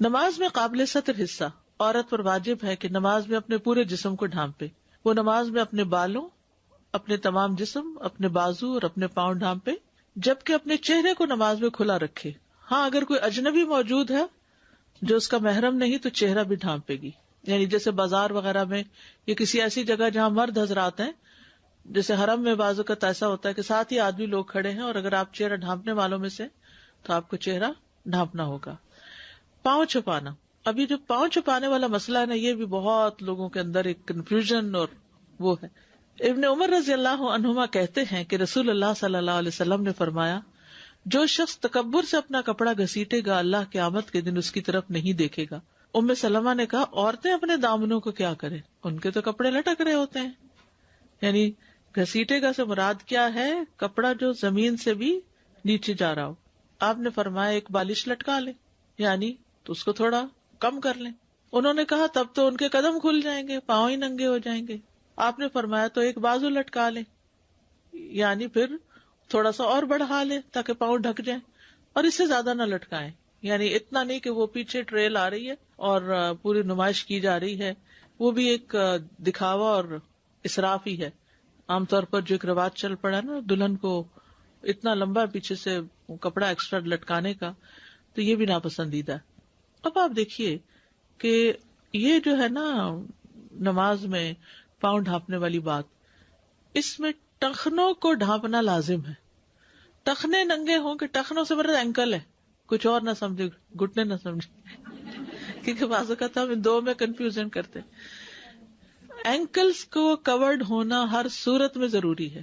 نماز میں قابل ستر حصہ، عورت پر واجب ہے کہ نماز میں اپنے پورے جسم کو ڈھانپے. وہ نماز میں اپنے بالوں، اپنے تمام جسم، اپنے بازو اور اپنے پاؤں ڈھانپے، جبکہ اپنے چہرے کو نماز میں کھلا رکھے. ہاں اگر کوئی اجنبی موجود ہے جو اس کا محرم نہیں تو چہرہ بھی ڈھانپے گی. یعنی جیسے بازار وغیرہ میں یا کسی ایسی جگہ جہاں مرد حضرات ہیں، جیسے حرم میں بعض اوقات ایسا ہوتا ہے کہ ساتھ ہی آدمی لوگ کھڑے ہیں، اور اگر آپ چہرہ ڈھانپنے والوں میں سے تو آپ کو چہرہ ڈھانپنا ہوگا. پاؤں چھپانا، ابھی جو پاؤں چھپانے والا مسئلہ ہے نا، یہ بھی بہت لوگوں کے اندر ایک کنفیوژن اور وہ ہے. ابن عمر رضی اللہ عنہما کہتے ہیں کہ رسول اللہ صلی اللہ علیہ وسلم نے فرمایا، جو شخص تکبر سے اپنا کپڑا گھسیٹے گا اللہ قیامت کے دن اس کی طرف نہیں دیکھے گا. ام سلمہ نے کہا، عورتیں اپنے دامنوں کو کیا کریں، ان کے تو کپڑے لٹک رہے ہوتے ہیں. یعنی گھسیٹے گا سے مراد کیا ہے؟ کپڑا جو زمین سے بھی نیچے جا رہا ہو. آپ نے فرمایا ایک بالش لٹکا لیں، یعنی تو اس کو تھوڑا کم کر لیں. انہوں نے کہا تب تو ان کے قدم کھل جائیں گے، پاؤں ہی ننگے ہو جائیں گے. آپ نے فرمایا تو ایک بازو لٹکا لیں، یعنی پھر تھوڑا سا اور بڑھا لیں تاکہ پاؤں ڈھک جائیں، اور اس سے زیادہ نہ لٹکائیں. یعنی اتنا نہیں کہ وہ پیچھے ٹریل آ رہی ہے اور پوری نمائش کی جا رہی ہے، وہ بھی ایک دکھاوا اور اسراف ہی ہے. عام طور پر جو ایک رواج چل پڑا نا دلہن کو اتنا لمبا پیچھے سے کپڑا ایکسٹرا لٹکانے کا، تو یہ بھی ناپسندیدہ ہے. اب آپ دیکھیے کہ یہ جو ہے نا نماز میں پاؤں ڈھانپنے والی بات، اس میں ٹخنوں کو ڈھانپنا لازم ہے. ٹخنے ننگے ہوں کہ ٹخنوں سے مراد اینکل ہے، کچھ اور نہ سمجھے، گھٹنے نہ سمجھے، کیونکہ بعض اوقات ہم ان دو میں کنفیوژن کرتے. اینکلز کو کورڈ ہونا ہر صورت میں ضروری ہے.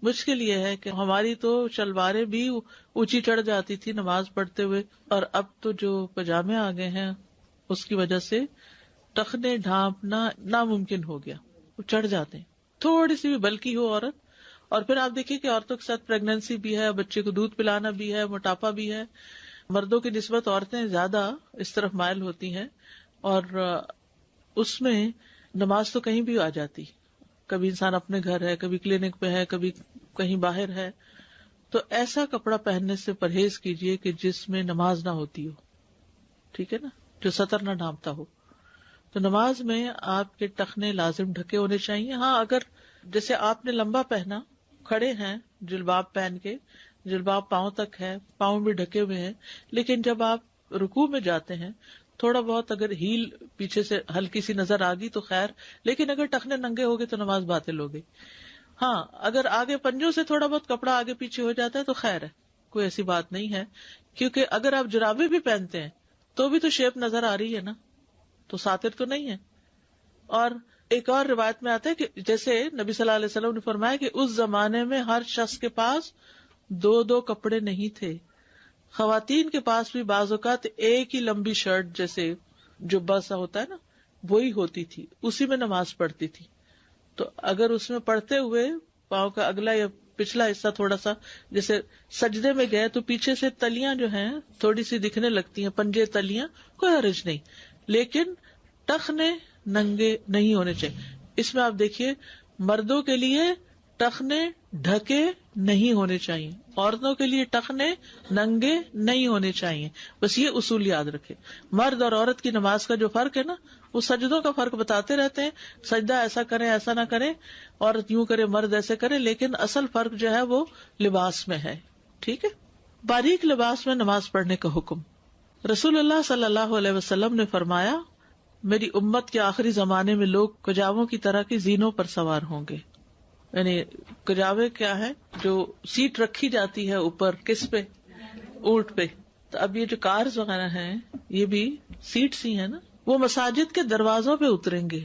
مشکل یہ ہے کہ ہماری تو شلواریں بھی اونچی چڑھ جاتی تھی نماز پڑھتے ہوئے، اور اب تو جو پجامے آ گئے ہیں اس کی وجہ سے ٹخنے ڈھانپنا ناممکن ہو گیا، وہ چڑھ جاتے ہیں. تھوڑی سی بھی بلکی ہو عورت، اور پھر آپ دیکھیے کہ عورتوں کے ساتھ پریگنینسی بھی ہے، بچے کو دودھ پلانا بھی ہے، موٹاپا بھی ہے. مردوں کی نسبت عورتیں زیادہ اس طرف مائل ہوتی ہیں، اور اس میں نماز تو کہیں بھی آ جاتی. کبھی انسان اپنے گھر ہے، کبھی کلینک پہ ہے، کبھی کہیں باہر ہے. تو ایسا کپڑا پہننے سے پرہیز کیجیے کہ جس میں نماز نہ ہوتی ہو، ٹھیک ہے نا، جو سطر نہ ڈھانپتا ہو. تو نماز میں آپ کے ٹخنے لازم ڈھکے ہونے چاہیے. ہاں اگر جیسے آپ نے لمبا پہنا، کھڑے ہیں جلباب پہن کے، جلباب پاؤں تک ہے، پاؤں بھی ڈھکے ہوئے ہیں، لیکن جب آپ رکوع میں جاتے ہیں تھوڑا بہت اگر ہیل پیچھے سے ہلکی سی نظر آ گئی تو خیر، لیکن اگر ٹخنے ننگے ہو گئے تو نماز باطل ہو گئی. ہاں اگر آگے پنجوں سے تھوڑا بہت کپڑا آگے پیچھے ہو جاتا ہے تو خیر ہے، کوئی ایسی بات نہیں ہے. کیونکہ اگر آپ جرابیں بھی پہنتے ہیں تو بھی تو شیپ نظر آ رہی ہے نا، تو ساتر تو نہیں ہے. اور ایک اور روایت میں آتا ہے کہ جیسے نبی صلی اللہ علیہ وسلم نے فرمایا کہ اس زمانے میں ہر شخص کے پاس دو کپڑے نہیں تھے. خواتین کے پاس بھی بعض اوقات ایک ہی لمبی شرٹ جیسے جو بس ہوتا ہے نا وہی ہوتی تھی، اسی میں نماز پڑھتی تھی. تو اگر اس میں پڑھتے ہوئے پاؤں کا اگلا یا پچھلا حصہ تھوڑا سا جیسے سجدے میں گئے تو پیچھے سے تلیاں جو ہیں تھوڑی سی دکھنے لگتی ہیں، پنجے تلیاں، کوئی حرج نہیں، لیکن ٹخنے ننگے نہیں ہونے چاہیے. اس میں آپ دیکھیے مردوں کے لیے ٹخنے ڈھکے نہیں ہونے چاہیے، عورتوں کے لیے ٹخنے ننگے نہیں ہونے چاہیے. بس یہ اصول یاد رکھے. مرد اور عورت کی نماز کا جو فرق ہے نا، وہ سجدوں کا فرق بتاتے رہتے ہیں، سجدہ ایسا کریں ایسا نہ کریں، عورت یوں کرے مرد ایسے کرے، لیکن اصل فرق جو ہے وہ لباس میں ہے. ٹھیک ہے. باریک لباس میں نماز پڑھنے کا حکم. رسول اللہ صلی اللہ علیہ وسلم نے فرمایا، میری امت کے آخری زمانے میں لوگ کجاووں کی طرح کی زینوں پر سوار ہوں گے. یعنی کجاوے کیا ہے؟ جو سیٹ رکھی جاتی ہے اوپر، کس پہ؟ اونٹ پہ. تو اب یہ جو کارز وغیرہ ہیں یہ بھی سیٹس ہی ہیں نا. وہ مساجد کے دروازوں پہ اتریں گے،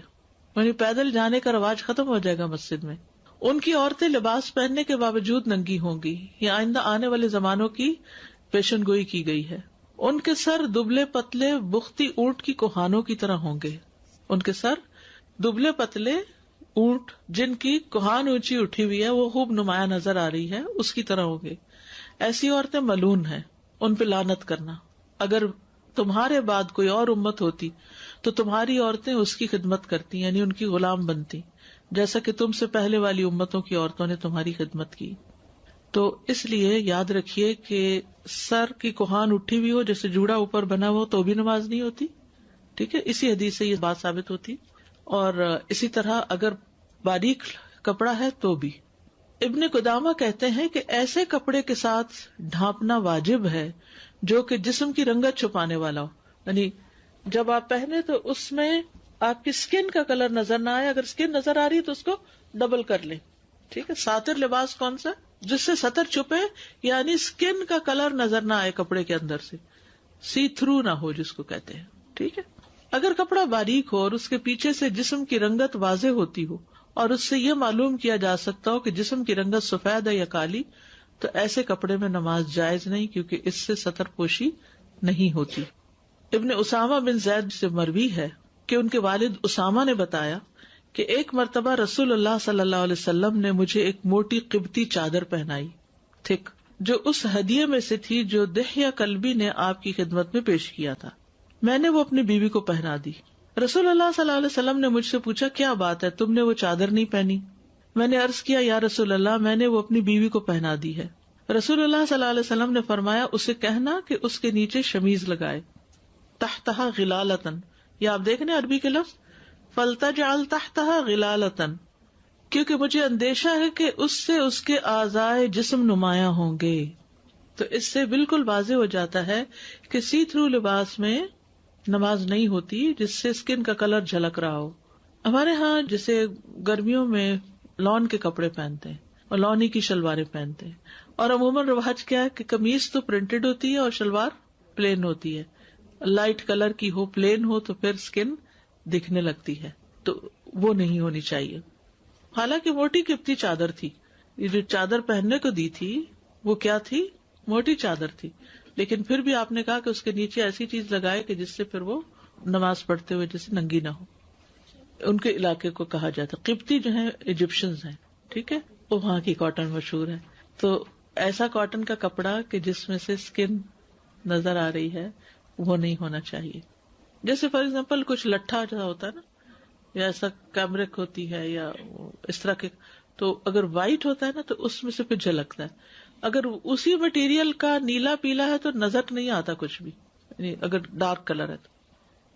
یعنی پیدل جانے کا رواج ختم ہو جائے گا مسجد میں. ان کی عورتیں لباس پہننے کے باوجود ننگی ہوں گی. یہ آئندہ آنے والے زمانوں کی پیشن گوئی کی گئی ہے. ان کے سر دبلے پتلے بختی اونٹ کی کوہانوں کی طرح ہوں گے. ان کے سر دبلے پتلے اونٹ جن کی کوہان اونچی اٹھی ہوئی ہے، وہ خوب نمایاں نظر آ رہی ہے، اس کی طرح ہوں گے. ایسی عورتیں ملعون ہیں، ان پہ لعنت کرنا. اگر تمہارے بعد کوئی اور امت ہوتی تو تمہاری عورتیں اس کی خدمت کرتی، یعنی ان کی غلام بنتی، جیسا کہ تم سے پہلے والی امتوں کی عورتوں نے تمہاری خدمت کی. تو اس لیے یاد رکھیے کہ سر کی کوہان اٹھی ہوئی ہو، جیسے جوڑا اوپر بنا ہو، تو بھی نماز نہیں ہوتی. ٹھیک ہے، اسی حدیث سے یہ بات ثابت ہوتی. اور اسی طرح اگر باریک کپڑا ہے تو بھی. ابن قدامہ کہتے ہیں کہ ایسے کپڑے کے ساتھ ڈھانپنا واجب ہے جو کہ جسم کی رنگت چھپانے والا ہو. یعنی جب آپ پہنے تو اس میں آپ کی سکن کا کلر نظر نہ آئے. اگر سکن نظر آ رہی ہے تو اس کو ڈبل کر لیں. ٹھیک ہے. ساتر لباس کون سا؟ جس سے سطر چھپے، یعنی سکن کا کلر نظر نہ آئے کپڑے کے اندر سے، سی تھرو نہ ہو جس کو کہتے ہیں. ٹھیک ہے. اگر کپڑا باریک ہو اور اس کے پیچھے سے جسم کی رنگت واضح ہوتی ہو اور اس سے یہ معلوم کیا جا سکتا ہو کہ جسم کی رنگت سفید ہے یا کالی، تو ایسے کپڑے میں نماز جائز نہیں، کیونکہ اس سے سطر پوشی نہیں ہوتی. ابن اسامہ بن زید سے مروی ہے کہ ان کے والد اسامہ نے بتایا کہ ایک مرتبہ رسول اللہ صلی اللہ علیہ وسلم نے مجھے ایک موٹی قبطی چادر پہنائی، تھک، جو اس ہدیے میں سے تھی جو دحیہ کلبی نے آپ کی خدمت میں پیش کیا تھا. میں نے وہ اپنی بیوی کو پہنا دی. رسول اللہ صلی اللہ علیہ وسلم نے مجھ سے پوچھا، کیا بات ہے، تم نے وہ چادر نہیں پہنی؟ میں نے عرض کیا، یا رسول اللہ، میں نے وہ اپنی بیوی کو پہنا دی ہے. رسول اللہ صلی اللہ علیہ وسلم نے فرمایا، اسے کہنا کہ اس کے نیچے شمیز لگائے، تحتہا غلالتن، یا آپ دیکھنے عربی کے لفظ فلتجعل تحتہا غلالتن، کیونکہ مجھے اندیشہ ہے کہ اس سے اس کے اعضائے جسم نمایاں ہوں گے. تو اس سے بالکل واضح ہو جاتا ہے کہ سی تھرو لباس میں نماز نہیں ہوتی جس سے اسکن کا کلر جھلک رہا ہو. ہمارے ہاں جیسے گرمیوں میں لون کے کپڑے پہنتے ہیں اور لونی کی شلواریں پہنتے ہیں، اور عموماً رواج کیا ہے کہ قمیص تو پرنٹڈ ہوتی ہے اور شلوار پلین ہوتی ہے. لائٹ کلر کی ہو، پلین ہو، تو پھر اسکن دکھنے لگتی ہے، تو وہ نہیں ہونی چاہیے. حالانکہ موٹی قبطی چادر تھی، یہ جو چادر پہننے کو دی تھی وہ کیا تھی؟ موٹی چادر تھی. لیکن پھر بھی آپ نے کہا کہ اس کے نیچے ایسی چیز لگائے کہ جس سے پھر وہ نماز پڑھتے ہوئے جیسے ننگی نہ ہو. ان کے علاقے کو کہا جاتا ہے قبطی، جو ہے ایجپشنز ہیں. ٹھیک ہے، وہ وہاں کی کاٹن مشہور ہے. تو ایسا کاٹن کا کپڑا کہ جس میں سے اسکن نظر آ رہی ہے وہ نہیں ہونا چاہیے. جیسے فار ایگزامپل کچھ لٹھا جو ہوتا ہے نا، یا ایسا کیمرک ہوتی ہے یا اس طرح کے، تو اگر وائٹ ہوتا ہے نا تو اس میں سے پھر جھلکتا ہے. اگر اسی مٹیریل کا نیلا پیلا ہے تو نظر نہیں آتا کچھ بھی، یعنی اگر ڈارک کلر ہے تو.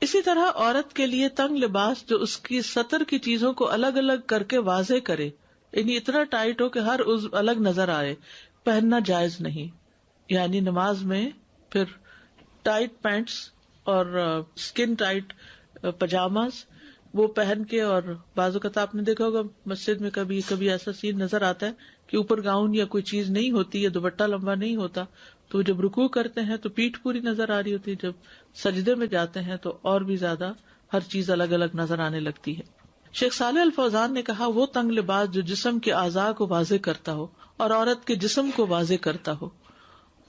اسی طرح عورت کے لیے تنگ لباس جو اس کی سطر کی چیزوں کو الگ الگ کر کے واضح کرے، یعنی اتنا ٹائٹ ہو کہ ہر عضو الگ نظر آئے، پہننا جائز نہیں. یعنی نماز میں پھر ٹائٹ پینٹس اور اسکن ٹائٹ پجاماز وہ پہن کے، اور بعض اوقات آپ نے دیکھا ہوگا مسجد میں کبھی کبھی ایسا سین نظر آتا ہے کہ اوپر گاؤن یا کوئی چیز نہیں ہوتی یا دوپٹہ لمبا نہیں ہوتا، تو جب رکوع کرتے ہیں تو پیٹھ پوری نظر آ رہی ہوتی ہے، جب سجدے میں جاتے ہیں تو اور بھی زیادہ ہر چیز الگ الگ نظر آنے لگتی ہے. شیخ صالح الفوزان نے کہا، وہ تنگ لباس جو جسم کے اعضاء کو واضح کرتا ہو اور عورت کے جسم کو واضح کرتا ہو،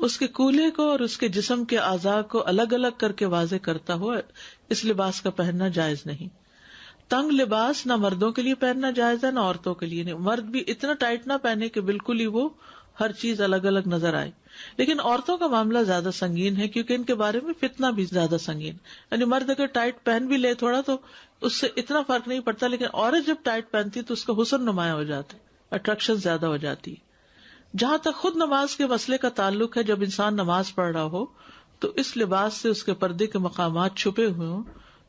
اس کے کولے کو اور اس کے جسم کے اعضاء کو الگ الگ کر کے واضح کرتا ہو، اس لباس کا پہننا جائز نہیں. تنگ لباس نہ مردوں کے لیے پہننا جائز ہے نہ عورتوں کے لیے. مرد بھی اتنا ٹائٹ نہ پہنے کہ بالکل ہی وہ ہر چیز الگ الگ نظر آئے. لیکن عورتوں کا معاملہ زیادہ سنگین ہے، کیونکہ ان کے بارے میں فتنہ بھی زیادہ سنگین. یعنی مرد اگر ٹائٹ پہن بھی لے تھوڑا تو اس سے اتنا فرق نہیں پڑتا، لیکن عورت جب ٹائٹ پہنتی تو اس کا حسن نمایاں ہو جاتا ہے، اٹریکشن زیادہ ہو جاتی ہے. جہاں تک خود نماز کے مسئلے کا تعلق ہے، جب انسان نماز پڑھ رہا ہو تو اس لباس سے اس کے پردے کے مقامات چھپے ہوئے ہوں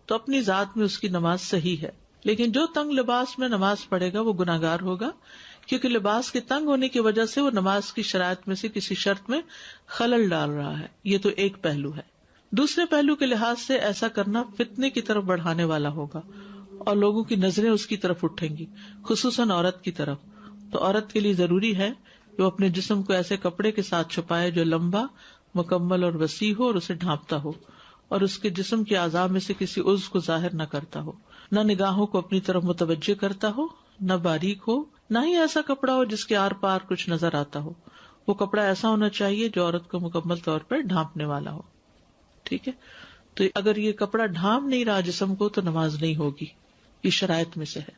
تو اپنی ذات میں اس کی نماز صحیح ہے. لیکن جو تنگ لباس میں نماز پڑھے گا وہ گناہگار ہوگا، کیونکہ لباس کے تنگ ہونے کی وجہ سے وہ نماز کی شرائط میں سے کسی شرط میں خلل ڈال رہا ہے. یہ تو ایک پہلو ہے. دوسرے پہلو کے لحاظ سے ایسا کرنا فتنے کی طرف بڑھانے والا ہوگا اور لوگوں کی نظریں اس کی طرف اٹھیں گی، خصوصاً عورت کی طرف. تو عورت کے لیے ضروری ہے کہ وہ اپنے جسم کو ایسے کپڑے کے ساتھ چھپائے جو لمبا، مکمل اور وسیع ہو اور اسے ڈھانپتا ہو، اور اس کے جسم کے اعضاء میں سے کسی عضو کو ظاہر نہ کرتا ہو، نہ نگاہوں کو اپنی طرف متوجہ کرتا ہو، نہ باریک ہو، نہ ہی ایسا کپڑا ہو جس کے آر پار کچھ نظر آتا ہو. وہ کپڑا ایسا ہونا چاہیے جو عورت کو مکمل طور پر ڈھانپنے والا ہو. ٹھیک ہے، تو اگر یہ کپڑا ڈھانپ نہیں رہا جسم کو تو نماز نہیں ہوگی. یہ شرائط میں سے ہے.